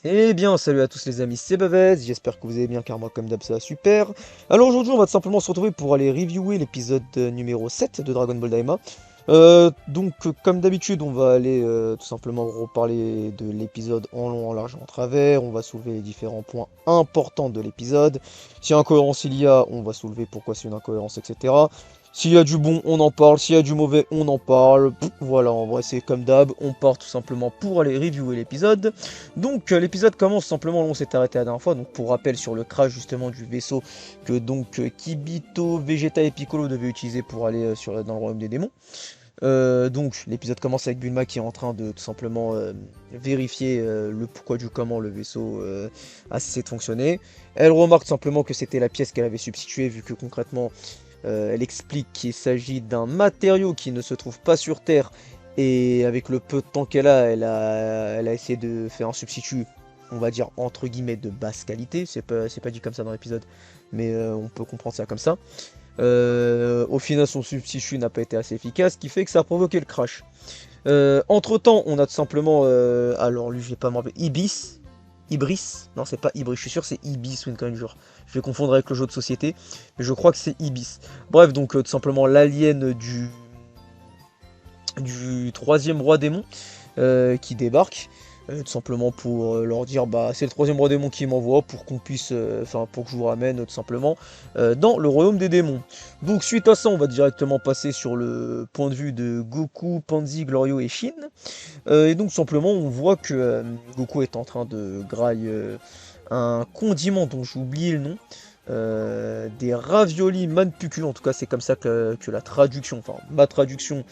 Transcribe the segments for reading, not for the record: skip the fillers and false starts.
Eh bien, salut à tous les amis, c'est Bavez, j'espère que vous allez bien car moi comme d'hab ça va super. Alors aujourd'hui on va tout simplement se retrouver pour aller reviewer l'épisode numéro 7 de Dragon Ball Daima. Comme d'habitude on va aller tout simplement reparler de l'épisode en long, en large et en travers, on va soulever les différents points importants de l'épisode. Si incohérence il y a, on va soulever pourquoi c'est une incohérence, etc. S'il y a du bon, on en parle. S'il y a du mauvais, on en parle. Voilà, en vrai, c'est comme d'hab. On part tout simplement pour aller reviewer l'épisode. L'épisode commence simplement, on s'est arrêté la dernière fois. Donc, pour rappel, sur le crash justement du vaisseau que Kibito, Vegeta et Piccolo devaient utiliser pour aller dans le royaume des démons. L'épisode commence avec Bulma qui est en train de tout simplement vérifier le pourquoi du comment le vaisseau a cessé de fonctionner. Elle remarque simplement que c'était la pièce qu'elle avait substituée, vu que concrètement elle explique qu'il s'agit d'un matériau qui ne se trouve pas sur Terre, et avec le peu de temps qu'elle a, elle a essayé de faire un substitut, on va dire entre guillemets de basse qualité. C'est pas dit comme ça dans l'épisode, mais on peut comprendre ça comme ça. Au final, son substitut n'a pas été assez efficace, ce qui fait que ça a provoqué le crash. Entre temps, on a tout simplement, alors lui, je vais pas m'en rappeler, Ibris, non c'est pas Ibris, je suis sûr que c'est Ibis Winconger. Je vais confondre avec le jeu de société, mais je crois que c'est Ibis. Bref, tout simplement l'alien du troisième roi démon qui débarque. Tout simplement pour leur dire bah c'est le troisième roi démon qui m'envoie pour qu'on puisse, pour que je vous ramène tout simplement dans le royaume des démons. Donc suite à ça on va directement passer sur le point de vue de Goku, Panzi, Glorio et Shin. Et donc simplement on voit que Goku est en train de grailler un condiment dont j'ai oublié le nom. Des raviolis manpuku, en tout cas c'est comme ça que la traduction, enfin ma traduction,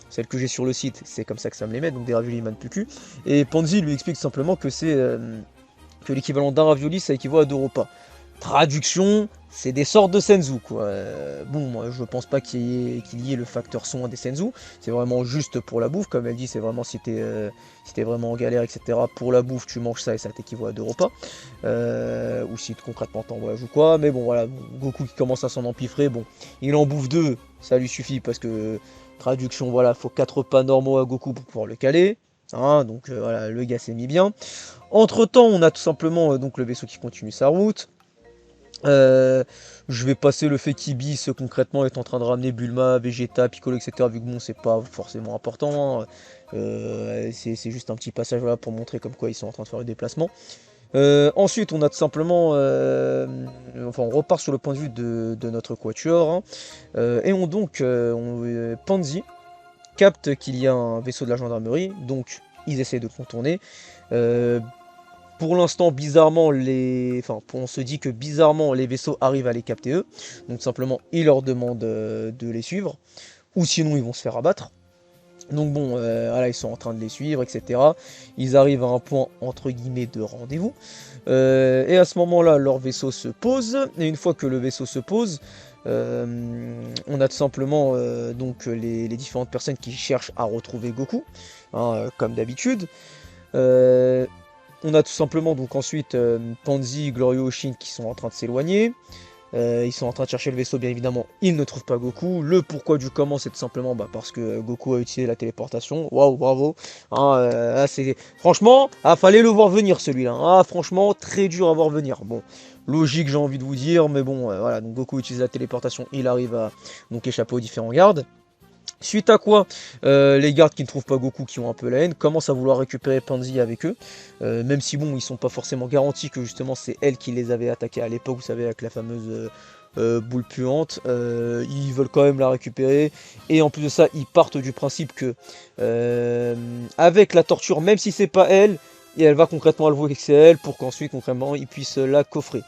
celle que j'ai sur le site, c'est comme ça que ça me les met, donc des raviolis manpuku. Et Panzi lui explique simplement que c'est que l'équivalent d'un ravioli ça équivaut à 2 repas. Traduction, c'est des sortes de senzu quoi. Bon, moi je pense pas qu'il y ait le facteur soin des senzu, c'est vraiment juste pour la bouffe, comme elle dit, c'est vraiment si t'es vraiment en galère, etc. Pour la bouffe, tu manges ça et ça t'équivaut à 2 repas. Ou si concrètement t'en voyages ou quoi, mais bon voilà, Goku qui commence à s'en empiffrer, bon, il en bouffe 2, ça lui suffit parce que, traduction, voilà, faut 4 repas normaux à Goku pour pouvoir le caler. Hein, voilà, le gars s'est mis bien. Entre temps, on a tout simplement donc le vaisseau qui continue sa route. Je vais passer le fait qu'Ibis concrètement est en train de ramener Bulma, Vegeta, Piccolo, etc. Vu que bon, c'est pas forcément important, hein. C'est juste un petit passage voilà, pour montrer comme quoi ils sont en train de faire le déplacement. Ensuite, on a tout simplement, on repart sur le point de vue de notre quatuor, hein. Panzi capte qu'il y a un vaisseau de la gendarmerie, donc ils essaient de le contourner. Euh, pour l'instant, bizarrement, on se dit que bizarrement, les vaisseaux arrivent à les capter eux. Donc simplement, ils leur demandent de les suivre. Ou sinon, ils vont se faire abattre. Donc bon, voilà, ils sont en train de les suivre, etc. Ils arrivent à un point, entre guillemets, de rendez-vous. Et à ce moment-là, leur vaisseau se pose. Et une fois que le vaisseau se pose, on a tout simplement les différentes personnes qui cherchent à retrouver Goku, hein, comme d'habitude. Euh, on a tout simplement donc ensuite Panzi, Glorio, Shin qui sont en train de s'éloigner. Ils sont en train de chercher le vaisseau, bien évidemment, ils ne trouvent pas Goku. Le pourquoi du comment, c'est tout simplement parce que Goku a utilisé la téléportation. Waouh, bravo. Hein, franchement, fallait le voir venir celui-là. Ah, franchement, très dur à voir venir. Bon, logique, j'ai envie de vous dire, mais bon, voilà. Donc Goku utilise la téléportation, il arrive à donc échapper aux différents gardes. Suite à quoi, les gardes qui ne trouvent pas Goku, qui ont un peu la haine, commencent à vouloir récupérer Panzi avec eux. Même si bon, ils sont pas forcément garantis que justement c'est elle qui les avait attaqués à l'époque, vous savez, avec la fameuse boule puante. Ils veulent quand même la récupérer. Et en plus de ça, ils partent du principe que avec la torture, même si c'est pas elle, et elle va concrètement avouer que c'est elle, pour qu'ensuite concrètement ils puissent la coffrer.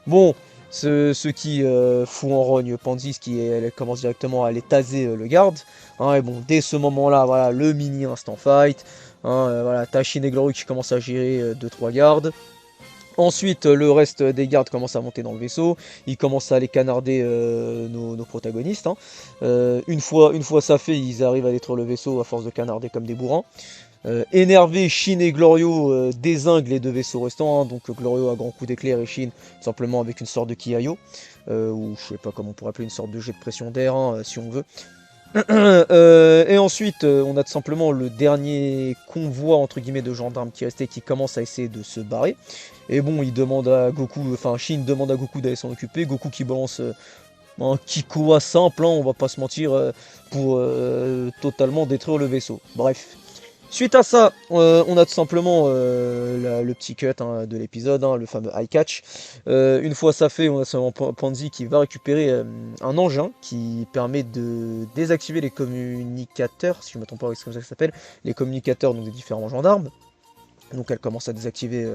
Bon, ce qui fout en rogne Panzi, elle commence directement à aller taser le garde. Hein, et bon, dès ce moment-là, voilà, le mini instant fight. Hein, voilà, Tashin et Glory qui commencent à gérer 2-3 gardes. Ensuite, le reste des gardes commence à monter dans le vaisseau. Ils commencent à aller canarder nos protagonistes, hein. Une fois ça fait, ils arrivent à détruire le vaisseau à force de canarder comme des bourrins. Énervé, Shin et Glorio dézinguent les 2 vaisseaux restants, hein. Donc Glorio à grand coup d'éclair et Shin simplement avec une sorte de Kiayo, ou je sais pas comment on pourrait appeler, une sorte de jet de pression d'air, hein, si on veut. Et ensuite, on a tout simplement le dernier convoi entre guillemets de gendarmes qui restait, qui commence à essayer de se barrer. Et bon, il demande à Goku, enfin Shin demande à Goku d'aller s'en occuper. Goku qui balance un Kikoa simple, hein, on va pas se mentir, pour totalement détruire le vaisseau. Bref. Suite à ça, on a tout simplement le petit cut hein, de l'épisode, hein, le fameux high catch. Une fois ça fait, on a seulement Pansy qui va récupérer un engin qui permet de désactiver les communicateurs, si je ne me trompe pas, c'est comme ça que ça s'appelle, les communicateurs donc, des différents gendarmes. Donc elle commence à désactiver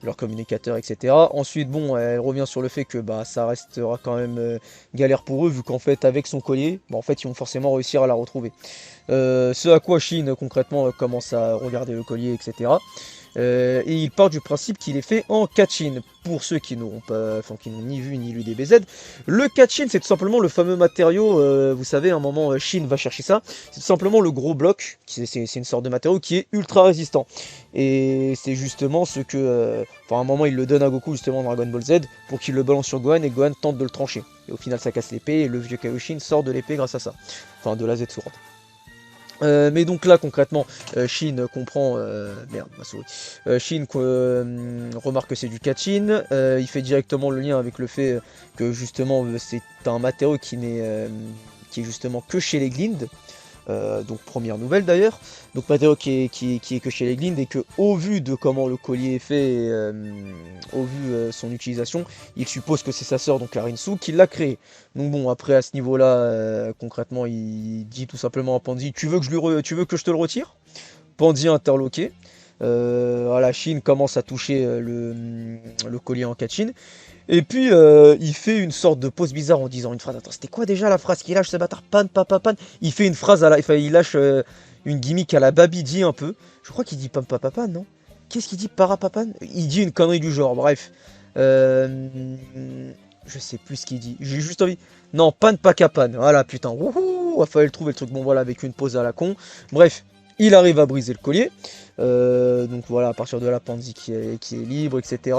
leurs communicateurs, etc. Ensuite, bon, elle revient sur le fait que bah, ça restera quand même galère pour eux, vu qu'en fait, avec son collier, bah, en fait, ils vont forcément réussir à la retrouver. Ce à quoi Shin, concrètement, commence à regarder le collier, etc. Et il part du principe qu'il est fait en Kachin. Pour ceux qui n'auront pas, enfin qui n'ont ni vu ni lu des BZ, le Kachin c'est tout simplement le fameux matériau. Vous savez, à un moment, Shin va chercher ça. C'est tout simplement le gros bloc. C'est une sorte de matériau qui est ultra résistant. Et c'est justement ce que, enfin, à un moment, il le donne à Goku justement dans Dragon Ball Z pour qu'il le balance sur Gohan et Gohan tente de le trancher. Et au final, ça casse l'épée et le vieux Kaioshin sort de l'épée grâce à ça. Enfin, de la Z-Sword. Mais donc là concrètement, Shin comprend, merde ma souris, Shin remarque que c'est du Kachin, il fait directement le lien avec le fait que justement c'est un matériau qui est justement que chez les Glind, donc première nouvelle d'ailleurs, donc matériau qui est que chez les Glind et que au vu de comment le collier est fait, au vu son utilisation, il suppose que c'est sa sœur donc Arinsu qui l'a créé. Donc bon après à ce niveau là, concrètement il dit tout simplement à Pansy, tu veux que je te le retire? Pansy interloqué. Voilà, Shin commence à toucher le collier en Kachin. Et puis, il fait une sorte de pause bizarre en disant une phrase. Attends, c'était quoi déjà la phrase qu'il lâche ce bâtard? Pan, papa, pan. Il fait une phrase à la. Enfin, il lâche une gimmick à la Babidi un peu. Je crois qu'il dit pam, papa, pan, non? Qu'est-ce qu'il dit parapapan? Il dit une connerie du genre, bref. Je sais plus ce qu'il dit. J'ai juste envie. Non, pan, pacapan. Voilà, putain. Wouhou! Il fallait le trouver le truc. Bon, voilà, avec une pause à la con. Bref, il arrive à briser le collier. Donc voilà, à partir de là, Pansy qui est libre, etc.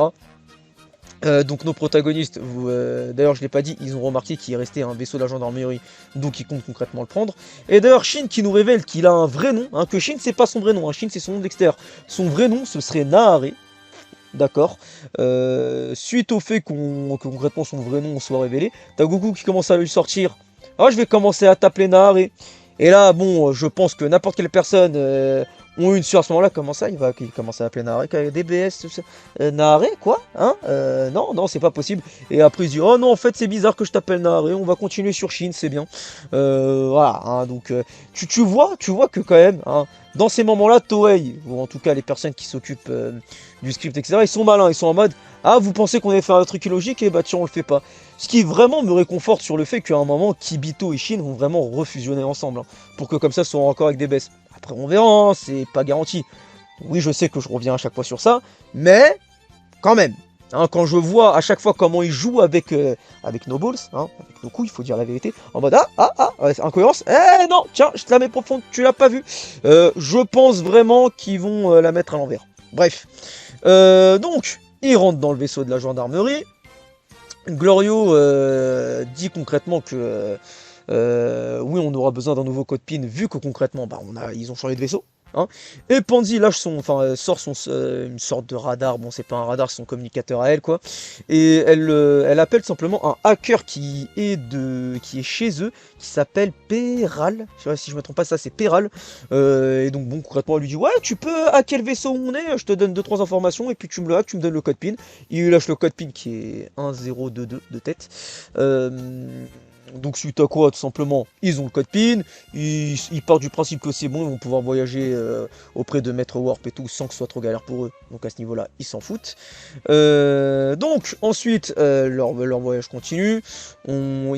Donc nos protagonistes, d'ailleurs je l'ai pas dit, ils ont remarqué qu'il restait un vaisseau de la gendarmerie, donc ils comptent concrètement le prendre. Et d'ailleurs Shin qui nous révèle qu'il a un vrai nom, hein, que Shin c'est pas son vrai nom, hein, Shin c'est son nom d'extérieur. Son vrai nom ce serait Nahare, d'accord. Suite au fait que concrètement son vrai nom soit révélé, t'as Goku qui commence à lui sortir. Ah je vais commencer à t'appeler Nahare. Et là bon je pense que n'importe quelle personne ont une sur à ce moment-là, comment ça, il commence à appeler Nahare, DBS, tout ça. Nahare, quoi? Hein? Non, non, c'est pas possible. Et après, il se dit, oh non, en fait, c'est bizarre que je t'appelle Nahare, on va continuer sur Shin, c'est bien. Voilà, hein, donc, tu vois que quand même, hein, dans ces moments-là, Toei, ou en tout cas les personnes qui s'occupent du script, etc., ils sont malins, ils sont en mode, ah, vous pensez qu'on avait fait un truc illogique, et bah tiens, on le fait pas. Ce qui vraiment me réconforte sur le fait qu'à un moment, Kibito et Shin vont vraiment refusionner ensemble, hein, pour que comme ça, ce soit encore avec des baisses. Après, on verra, hein, c'est pas garanti. Oui, je sais que je reviens à chaque fois sur ça, mais quand même. Hein, quand je vois à chaque fois comment il joue avec Nobles, hein, avec Noku, il faut dire la vérité, en mode ouais, incohérence, eh non, tiens, je te la mets profonde, tu l'as pas vu. Je pense vraiment qu'ils vont la mettre à l'envers. Bref. Donc, il rentre dans le vaisseau de la gendarmerie. Glorio dit concrètement que oui, on aura besoin d'un nouveau code PIN vu que concrètement, bah, ils ont changé de vaisseau. Hein. Et Pansy lâche sort une sorte de radar. Bon, c'est pas un radar, c'est son communicateur à elle, quoi. Et elle appelle simplement un hacker qui est chez eux, qui s'appelle Peral. Je sais pas si je me trompe pas, ça c'est Peral. Et donc, bon, concrètement, elle lui dit, ouais, tu peux hacker le vaisseau où on est, je te donne 2-3 informations, et puis tu me le hack, tu me donnes le code PIN. Il lui lâche le code PIN qui est 1022 de tête. Donc suite à quoi, tout simplement, ils ont le code PIN, ils partent du principe que c'est bon, ils vont pouvoir voyager auprès de Maître Warp et tout, sans que ce soit trop galère pour eux. Donc à ce niveau-là, ils s'en foutent. Donc ensuite, leur voyage continue. On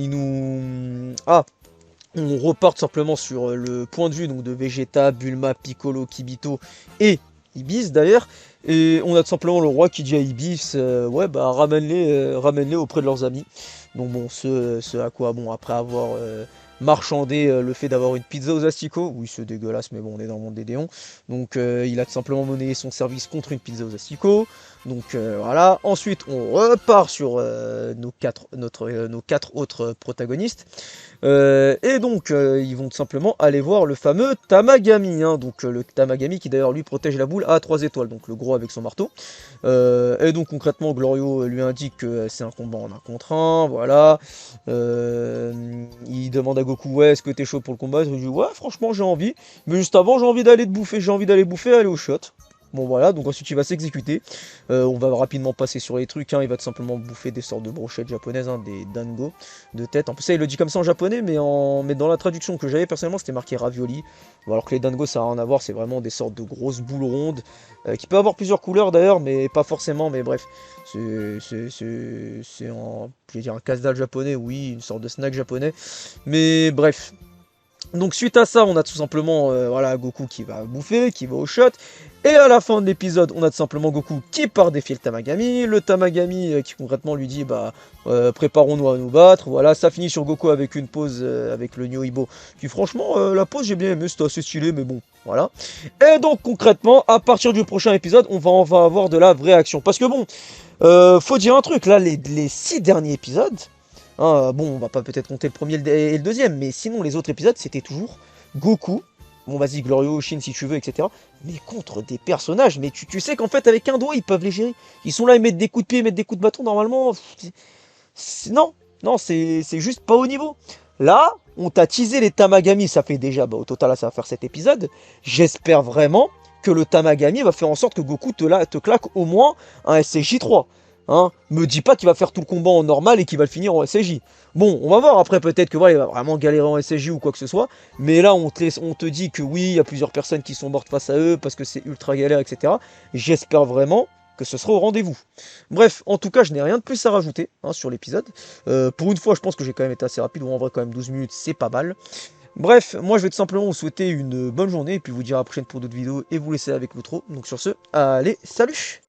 repart simplement sur le point de vue donc, de Vegeta, Bulma, Piccolo, Kibito et Ibis d'ailleurs. Et on a tout simplement le roi qui dit à Ibis, ouais bah ramène-les auprès de leurs amis. Donc bon, ce à quoi, bon, après avoir marchander le fait d'avoir une pizza aux asticots. Oui, c'est dégueulasse, mais bon, on est dans le monde des déons. Donc il a tout simplement monnayé son service contre une pizza aux asticots. Donc voilà. Ensuite, on repart sur nos quatre autres protagonistes. Et donc, ils vont tout simplement aller voir le fameux Tamagami. Hein. Donc, le Tamagami qui d'ailleurs lui protège la boule à 3 étoiles. Donc, le gros avec son marteau. Et donc, concrètement, Glorio lui indique que c'est un combat en un contre un. Voilà. Il demande à Goku, ouais, est-ce que t'es chaud pour le combat? Il dit, ouais, franchement, j'ai envie. Mais juste avant, j'ai envie d'aller te bouffer. J'ai envie d'aller bouffer et aller au shot. Bon voilà, donc ensuite il va s'exécuter. On va rapidement passer sur les trucs, hein. Il va tout simplement bouffer des sortes de brochettes japonaises, hein, des dango de tête. En plus ça il le dit comme ça en japonais, mais dans la traduction que j'avais personnellement c'était marqué ravioli. Bon, alors que les dango ça n'a rien à voir, c'est vraiment des sortes de grosses boules rondes, qui peuvent avoir plusieurs couleurs d'ailleurs, mais pas forcément, mais bref. C'est je vais dire un casse-dalle japonais, oui, une sorte de snack japonais. Mais bref, donc suite à ça, on a tout simplement voilà, Goku qui va bouffer, qui va au shot. Et à la fin de l'épisode, on a tout simplement Goku qui part défier le Tamagami. Le Tamagami qui concrètement lui dit bah préparons-nous à nous battre. Voilà, ça finit sur Goku avec une pause avec le Nyoibo. Qui franchement, la pause j'ai bien aimé, c'était assez stylé, mais bon, voilà. Et donc concrètement, à partir du prochain épisode, on va avoir de la vraie action. Parce que bon, faut dire un truc, là, les 6 derniers épisodes. Hein, bon, on va pas peut-être compter le premier et le deuxième, mais sinon les autres épisodes c'était toujours Goku, bon vas-y Glorio, Shin si tu veux, etc. Mais contre des personnages, mais tu sais qu'en fait avec un doigt ils peuvent les gérer. Ils sont là, ils mettent des coups de pied, ils mettent des coups de bâton, normalement. Non, non, c'est juste pas au niveau. Là, on t'a teasé les Tamagami, ça fait déjà, bah, au total là ça va faire 7 épisodes. J'espère vraiment que le Tamagami va faire en sorte que Goku te claque au moins un SCJ3. Hein, me dis pas qu'il va faire tout le combat en normal et qu'il va le finir en SCJ. Bon, on va voir après peut-être que voilà, il va vraiment galérer en SCJ ou quoi que ce soit. Mais là, on te dit que oui, il y a plusieurs personnes qui sont mortes face à eux parce que c'est ultra galère, etc. J'espère vraiment que ce sera au rendez-vous. Bref, en tout cas, je n'ai rien de plus à rajouter hein, sur l'épisode. Pour une fois, je pense que j'ai quand même été assez rapide, ou en vrai quand même 12 minutes, c'est pas mal. Bref, moi je vais tout simplement vous souhaiter une bonne journée, et puis vous dire à la prochaine pour d'autres vidéos, et vous laisser avec l'outro. Donc sur ce, allez, salut!